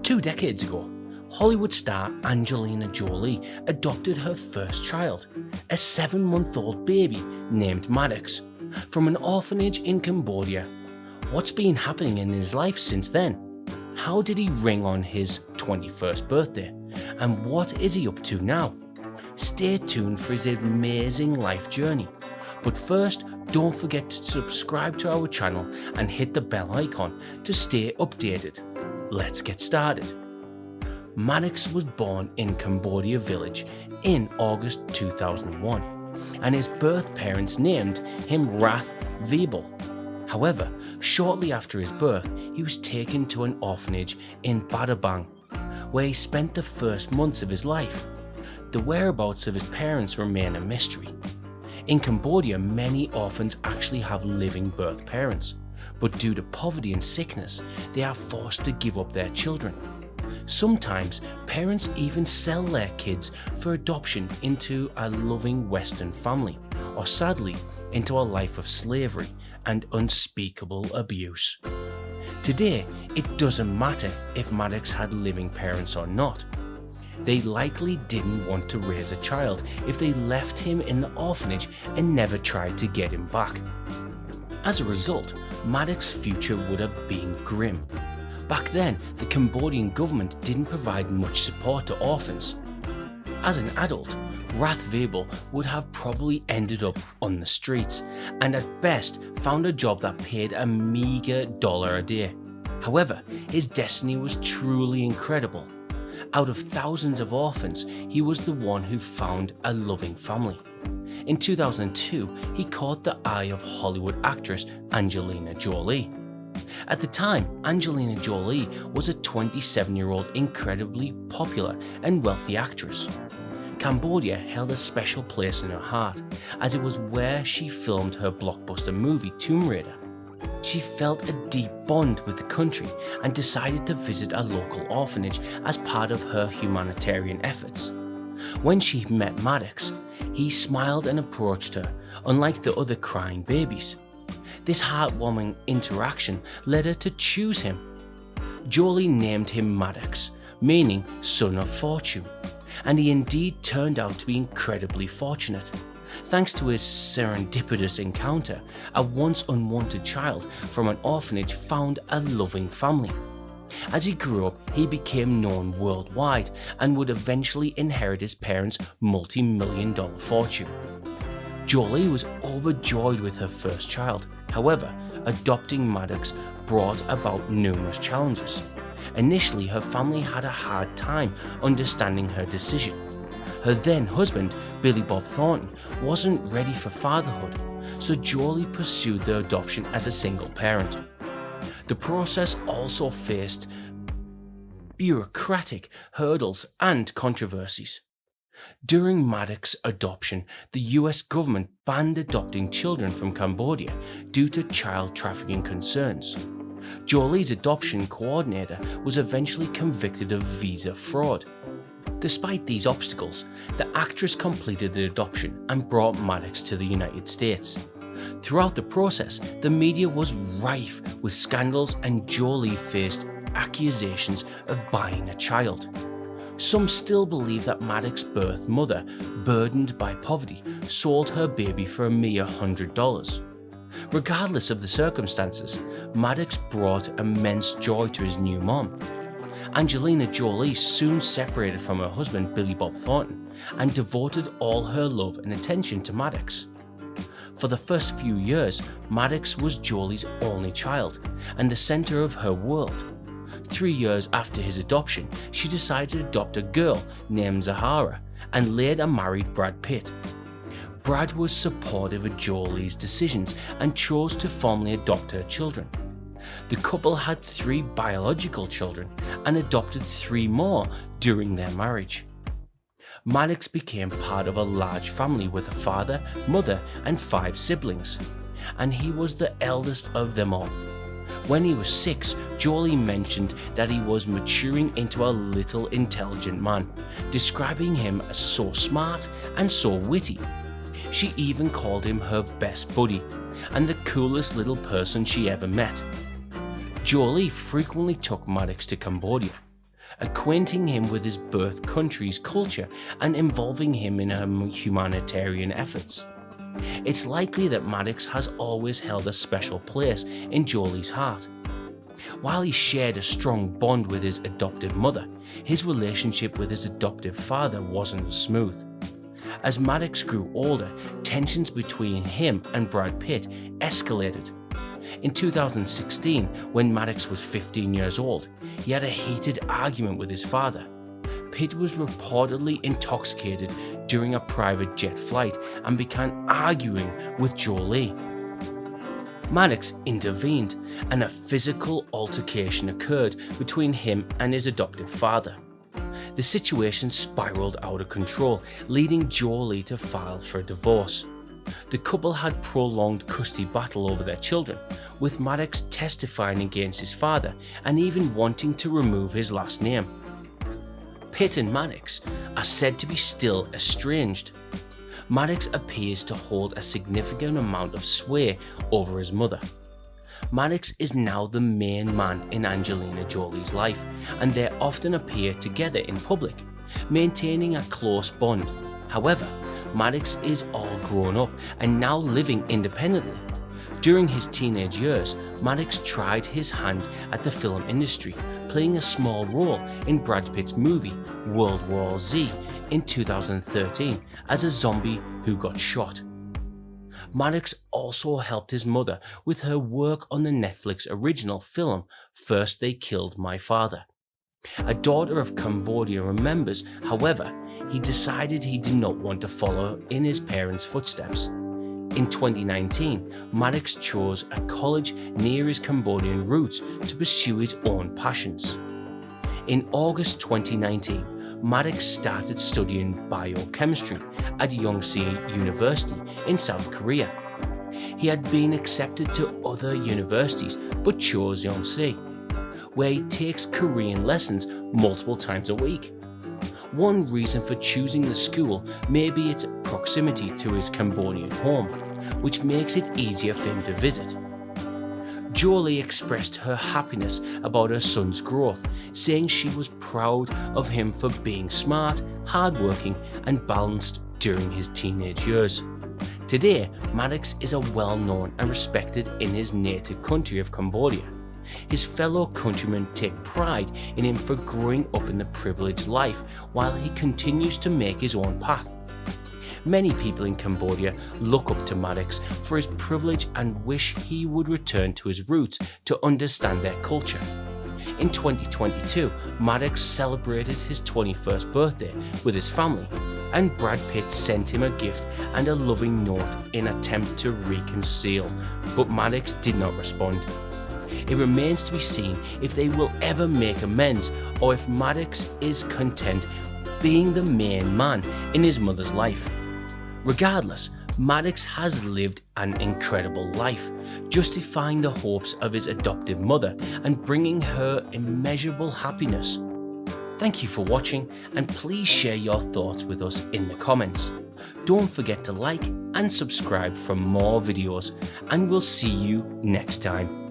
2 decades ago, Hollywood star Angelina Jolie adopted her first child, a 7-month-old baby named Maddox, from an orphanage in Cambodia. What's been happening in his life since then? How did he ring on his 21st birthday? And what is he up to now? Stay tuned for his amazing life journey. But first, don't forget to subscribe to our channel and hit the bell icon to stay updated. Let's get started. Maddox was born in Cambodia village in August 2001, and his birth parents named him Rath Vebel. However, shortly after his birth, he was taken to an orphanage in Maddox, where he spent the first months of his life. The whereabouts of his parents remain a mystery. In Cambodia, many orphans actually have living birth parents, but due to poverty and sickness, they are forced to give up their children. Sometimes, parents even sell their kids for adoption into a loving Western family, or sadly, into a life of slavery and unspeakable abuse. Today, it doesn't matter if Maddox had living parents or not. They likely didn't want to raise a child if they left him in the orphanage and never tried to get him back. As a result, Maddox's future would have been grim. Back then, the Cambodian government didn't provide much support to orphans. As an adult, Rath Vebel would have probably ended up on the streets and at best found a job that paid a meager $1 a day. However, his destiny was truly incredible. Out of thousands of orphans, he was the one who found a loving family. In 2002, he caught the eye of Hollywood actress Angelina Jolie. At the time, Angelina Jolie was a 27-year-old incredibly popular and wealthy actress. Cambodia held a special place in her heart, as it was where she filmed her blockbuster movie Tomb Raider. She felt a deep bond with the country and decided to visit a local orphanage as part of her humanitarian efforts. When she met Maddox, he smiled and approached her, unlike the other crying babies. This heartwarming interaction led her to choose him. Jolie named him Maddox, meaning son of fortune, and he indeed turned out to be incredibly fortunate. Thanks to his serendipitous encounter, a once unwanted child from an orphanage found a loving family. As he grew up, he became known worldwide and would eventually inherit his parents' multi-million-dollar fortune. Jolie was overjoyed with her first child. However, adopting Maddox brought about numerous challenges. Initially, her family had a hard time understanding her decision. Her then husband, Billy Bob Thornton, wasn't ready for fatherhood, so Jolie pursued the adoption as a single parent. The process also faced bureaucratic hurdles and controversies. During Maddox's adoption, the US government banned adopting children from Cambodia due to child trafficking concerns. Jolie's adoption coordinator was eventually convicted of visa fraud. Despite these obstacles, the actress completed the adoption and brought Maddox to the United States. Throughout the process, the media was rife with scandals and Jolie faced accusations of buying a child. Some still believe that Maddox's birth mother, burdened by poverty, sold her baby for a mere $100. Regardless of the circumstances, Maddox brought immense joy to his new mom. Angelina Jolie soon separated from her husband Billy Bob Thornton and devoted all her love and attention to Maddox. For the first few years, Maddox was Jolie's only child and the center of her world. 3 years after his adoption, she decided to adopt a girl named Zahara and later married Brad Pitt. Brad was supportive of Jolie's decisions and chose to formally adopt her children. The couple had 3 biological children and adopted 3 more during their marriage. Maddox became part of a large family with a father, mother, and 5 siblings, and he was the eldest of them all. When he was 6, Jolie mentioned that he was maturing into a little intelligent man, describing him as so smart and so witty. She even called him her best buddy and the coolest little person she ever met. Jolie frequently took Maddox to Cambodia. acquainting him with his birth country's culture and involving him in her humanitarian efforts. It's likely that Maddox has always held a special place in Jolie's heart. While he shared a strong bond with his adoptive mother, his relationship with his adoptive father wasn't smooth. As Maddox grew older, tensions between him and Brad Pitt escalated. In 2016, when Maddox was 15 years old, he had a heated argument with his father. Pitt was reportedly intoxicated during a private jet flight and began arguing with Jolie. Maddox intervened, and a physical altercation occurred between him and his adoptive father. The situation spiraled out of control, leading Jolie to file for divorce. The couple had prolonged custody battle over their children, with Maddox testifying against his father and even wanting to remove his last name. Pitt and Maddox are said to be still estranged. Maddox appears to hold a significant amount of sway over his mother. Maddox is now the main man in Angelina Jolie's life, and they often appear together in public, maintaining a close bond. However, Maddox is all grown up and now living independently. During his teenage years, Maddox tried his hand at the film industry, playing a small role in Brad Pitt's movie World War Z in 2013 as a zombie who got shot. Maddox also helped his mother with her work on the Netflix original film First They Killed My Father. A daughter of Cambodia remembers, however, he decided he did not want to follow in his parents' footsteps. In 2019, Maddox chose a college near his Cambodian roots to pursue his own passions. In August 2019, Maddox started studying biochemistry at Yonsei University in South Korea. He had been accepted to other universities but chose Yonsei, where he takes Korean lessons multiple times a week. One reason for choosing the school may be its proximity to his Cambodian home, which makes it easier for him to visit. Jolie expressed her happiness about her son's growth, saying she was proud of him for being smart, hardworking, and balanced during his teenage years. Today, Maddox is a well-known and respected in his native country of Cambodia. His fellow countrymen take pride in him for growing up in the privileged life while he continues to make his own path. Many people in Cambodia look up to Maddox for his privilege and wish he would return to his roots to understand their culture. In 2022, Maddox celebrated his 21st birthday with his family, and Brad Pitt sent him a gift and a loving note in an attempt to reconcile, but Maddox did not respond. It remains to be seen if they will ever make amends or if Maddox is content being the main man in his mother's life. Regardless, Maddox has lived an incredible life, justifying the hopes of his adoptive mother and bringing her immeasurable happiness. Thank you for watching, and please share your thoughts with us in the comments. Don't forget to like and subscribe for more videos, and we'll see you next time.